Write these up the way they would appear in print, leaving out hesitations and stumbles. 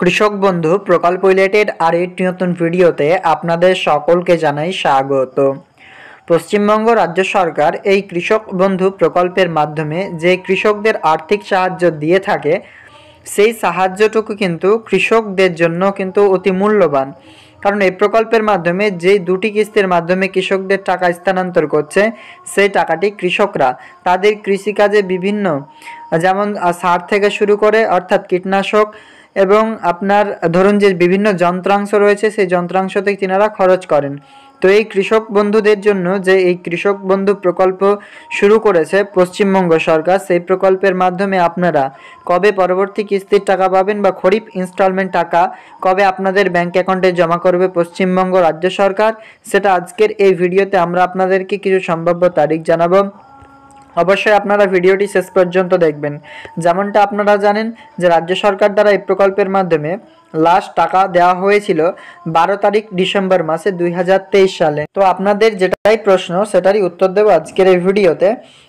কৃষক বন্ধু প্রকল্প রিলেটেড আর একটি নতুন ভিডিওতে আপনাদের সকলকে জানাই স্বাগত। পশ্চিমবঙ্গ রাজ্য সরকার এই কৃষক বন্ধু প্রকল্পের মাধ্যমে যে কৃষকদের আর্থিক সাহায্য দিয়ে থাকে সেই সাহায্যটুকু কিন্তু কৃষকদের জন্য কিন্তু অতি মূল্যবান। কারণ এই প্রকল্পের মাধ্যমে যেই দুটি কিস্তির মাধ্যমে কৃষকদের টাকা স্থানান্তর করছে সেই টাকাটি কৃষকরা তাদের কৃষিকাজে বিভিন্ন যেমন সার থেকে শুরু করে অর্থাৎ কীটনাশক এবং আপনার ধরুন যে বিভিন্ন যন্ত্রাংশ রয়েছে সেই যন্ত্রাংশ থেকে তিনারা খরচ করেন। তো এই কৃষক বন্ধুদের জন্য যে এই কৃষক বন্ধু প্রকল্প শুরু করেছে পশ্চিমবঙ্গ সরকার, সেই প্রকল্পের মাধ্যমে আপনারা কবে পরবর্তী কিস্তির টাকা পাবেন বা খরিফ ইনস্টলমেন্ট টাকা কবে আপনাদের ব্যাংক অ্যাকাউন্টে জমা করবে পশ্চিমবঙ্গ রাজ্য সরকার, সেটা আজকের এই ভিডিওতে আমরা আপনাদেরকে কিছু সম্ভাব্য তারিখ জানাবো। অবশ্যই আপনারা ভিডিওটি শেষ পর্যন্ত দেখবেন। যেমনটা আপনারা জানেন যে রাজ্য সরকার দ্বারা এই প্রকল্পের মাধ্যমে লাস্ট টাকা দেওয়া হয়েছিল 12 তারিখ ডিসেম্বর মাসে 2023 সালে। তো আপনাদের যেটাই প্রশ্ন সেটারই উত্তর দেবো আজকের এই ভিডিওতে।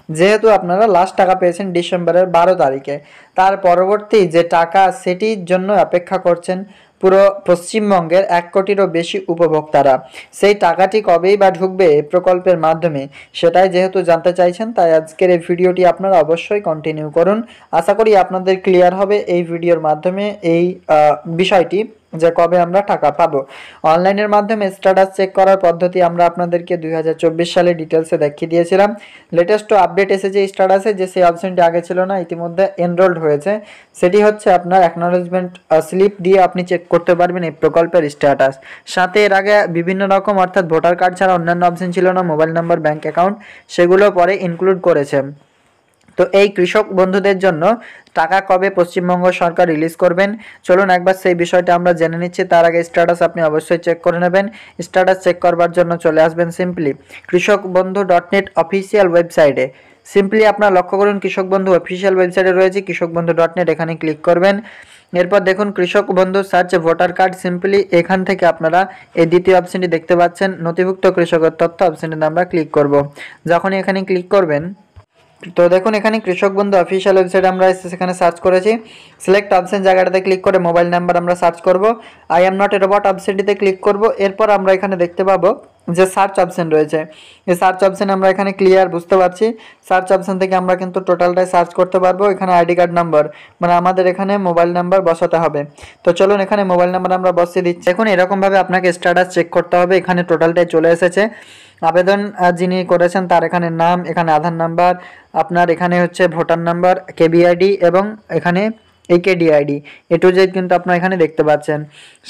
যেহেতু আপনারা লাস্ট টাকা পেয়েছেন ডিসেম্বরের 12 তারিখে, তার পরবর্তী যে টাকা সেটির জন্য অপেক্ষা করছেন পুরো পশ্চিমবঙ্গের 1 কোটিরও বেশি উপভোক্তারা। সেই টাকাটি কবেই বা ঢুকবে এই প্রকল্পের মাধ্যমে সেটাই যেহেতু জানতে চাইছেন, তাই আজকের এই ভিডিওটি আপনারা অবশ্যই কন্টিনিউ করুন। আশা করি আপনাদের ক্লিয়ার হবে এই ভিডিওর মাধ্যমে এই বিষয়টি যে কবে আমরা টাকা পাবো। অনলাইনের মাধ্যমে স্ট্যাটাস চেক করার পদ্ধতি আমরা আপনাদেরকে 2024 সালে ডিটেলসে দেখিয়ে দিয়েছিলাম। লেটেস্ট আপডেট এসেছে স্ট্যাটাসে যে সেই অপশনটি আগে ছিল না, ইতিমধ্যে এনরোলড হয়েছে। সেটি হচ্ছে আপনার অ্যাকনোলেজমেন্ট স্লিপ দিয়ে আপনি চেক করতে পারবেন এই প্রকল্পের স্ট্যাটাস। সাথে এর আগে বিভিন্ন রকম অর্থাৎ ভোটার কার্ড ছাড়া অন্যান্য অপশন ছিল না, মোবাইল নাম্বার, ব্যাঙ্ক অ্যাকাউন্ট, সেগুলো পরে ইনক্লুড করেছে। তো এই কৃষক বন্ধুদের জন্য টাকা কবে পশ্চিমবঙ্গ সরকার রিলিজ করবেন চলুন একবার সেই বিষয়টা আমরা জেনে নিচ্ছি। তার আগে স্ট্যাটাস আপনি অবশ্যই চেক করে নেবেন। স্ট্যাটাস চেক করবার জন্য চলে আসবেন সিম্পলি কৃষক বন্ধু .net অফিসিয়াল ওয়েবসাইটে। সিম্পলি আপনারা লক্ষ্য করুন কৃষক বন্ধু অফিসিয়াল ওয়েবসাইটে রয়েছে কৃষক বন্ধু .net, এখানে ক্লিক করবেন। এরপর দেখুন কৃষক বন্ধু সার্চ ভোটার কার্ড, সিম্পলি এখান থেকে আপনারা এই দ্বিতীয় অপশনটি দেখতে পাচ্ছেন নথিভুক্ত কৃষকের তথ্য, অপশনটিতে আমরা ক্লিক করব। যখনই এখানে ক্লিক করবেন তো দেখুন এখানে কৃষক বন্ধু অফিসিয়াল ওয়েবসাইট আমরা সেখানে সার্চ করেছি। সিলেক্ট অপশন জায়গাটাতে ক্লিক করে মোবাইল নাম্বার আমরা সার্চ করব। I am not a robot অপশনটিতে ক্লিক করব। এরপর আমরা এখানে দেখতে পাবো যে সার্চ অপশন রয়েছে, এই সার্চ অপশন আমরা এখানে ক্লিয়ার বুঝতে পারছি। সার্চ অপশন থেকে আমরা কিন্তু টোটালটাই সার্চ করতে পারবো। এখানে আইডি কার্ড নাম্বার মানে আমাদের এখানে মোবাইল নাম্বার বসাতে হবে। তো চলুন এখানে মোবাইল নাম্বার আমরা বসিয়ে দিচ্ছি। এখন এরকমভাবে আপনাকে স্ট্যাটাস চেক করতে হবে। এখানে টোটালটাই চলে এসেছে। আবেদন যিনি করেছেন তার এখানে নাম, এখানে আধার নাম্বার, আপনার এখানে হচ্ছে ভোটার নাম্বার, কেবিআইডি এবং এখানে একেডিআইডি এ টু জেড কিন্তু আপনারা এখানে দেখতে পাচ্ছেন।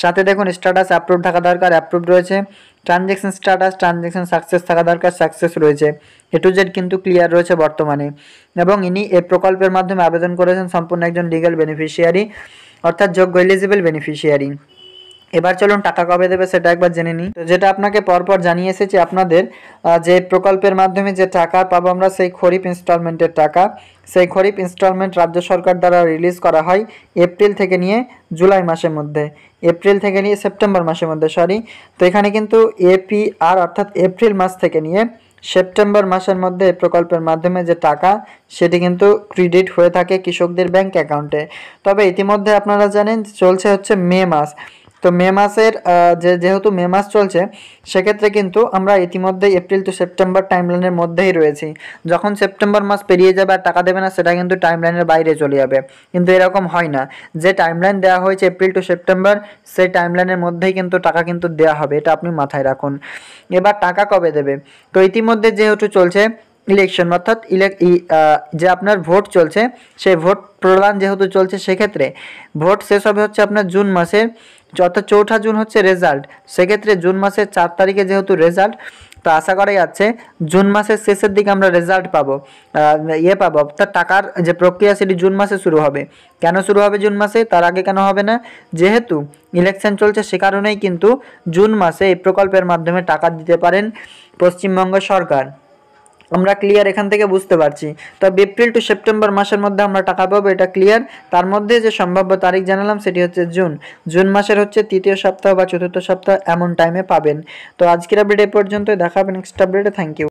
সাথে দেখুন স্ট্যাটাস অ্যাপ্রুভ থাকা দরকার, অ্যাপ্রুভ রয়েছে। ট্রানজ্যাকশন স্ট্যাটাস, ট্রানজ্যাকশন সাকসেস থাকা দরকার, সাকসেস রয়েছে। এ টু জেড কিন্তু ক্লিয়ার রয়েছে বর্তমানে। এবং ইনি এই প্রকল্পের মাধ্যমে আবেদন করেছেন সম্পূর্ণ একজন লিগ্যাল বেনিফিশিয়ারি অর্থাৎ যোগ্য এলিজিবল বেনিফিশিয়ারি। এবার চলুন টাকা কবে দেবে সেটা একবার জেনে নিই। তো যেটা আপনাকে পরপর জানিয়ে এসেছি আপনাদের যে প্রকল্পের মাধ্যমে যে টাকা পাবো আমরা সেই খরিফ ইনস্টলমেন্টের টাকা, সেই খরিফ ইনস্টলমেন্ট রাজ্য সরকার দ্বারা রিলিজ করা হয় এপ্রিল থেকে নিয়ে জুলাই মাসের মধ্যে, এপ্রিল থেকে নিয়ে সেপ্টেম্বর মাসের মধ্যে তো এখানে কিন্তু এপিআর অর্থাৎ এপ্রিল মাস থেকে নিয়ে সেপ্টেম্বর মাসের মধ্যে এই প্রকল্পের মাধ্যমে যে টাকা সেটি কিন্তু ক্রেডিট হয়ে থাকে কৃষকদের ব্যাংক অ্যাকাউন্টে। তবে ইতিমধ্যে আপনারা জানেন চলছে হচ্ছে মে মাস। তো মে মাসের যেহেতু মে মাস চলছে সেক্ষেত্রে কিন্তু আমরা ইতিমধ্যে এপ্রিল টু সেপ্টেম্বর টাইমলাইনের মধ্যেই রয়েছি। যখন সেপ্টেম্বর মাস পেরিয়ে যাবে আর টাকা দেবে না সেটা কিন্তু টাইমলাইনের বাইরে চলে যাবে, কিন্তু এরকম হয় না। যে টাইমলাইন দেওয়া হয়েছে এপ্রিল টু সেপ্টেম্বর সেই টাইমলাইনের মধ্যেই কিন্তু টাকা কিন্তু দেওয়া হবে, এটা আপনি মাথায় রাখুন। এবার টাকা কবে দেবে? তো ইতিমধ্যে যেহেতু চলছে ইলেকশন অর্থাৎ যে আপনার ভোট চলছে সেই ভোট প্রদান যেহেতু চলছে সেক্ষেত্রে ভোট শেষ হবে হচ্ছে আপনার জুন মাসের অর্থাৎ 4 জুন হচ্ছে রেজাল্ট। সেক্ষেত্রে জুন মাসের 4 তারিখে যেহেতু রেজাল্ট, তো আশা করা যাচ্ছে জুন মাসের শেষের দিকে আমরা রেজাল্ট পাবো, পাবো অর্থাৎ টাকার যে প্রক্রিয়া সেটি জুন মাসে শুরু হবে। কেন শুরু হবে জুন মাসে, তার আগে কেন হবে না? যেহেতু ইলেকশন চলছে সে কারণেই কিন্তু জুন মাসে এই প্রকল্পের মাধ্যমে টাকা দিতে পারেন পশ্চিমবঙ্গ সরকার। আমরা ক্লিয়ার এখান থেকে বুঝতে পারছি। তবে এপ্রিল টু সেপ্টেম্বর মাসের মধ্যে আমরা টাকা পাবো, এটা ক্লিয়ার। তার মধ্যে যে সম্ভাব্য তারিখ জানালাম সেটি হচ্ছে জুন মাসের হচ্ছে 3য় সপ্তাহ বা 4র্থ সপ্তাহ এমন টাইমে পাবেন। তো আজকের আপডেট এ পর্যন্ত, দেখা হবে নেক্সট আপডেটে। Thank you.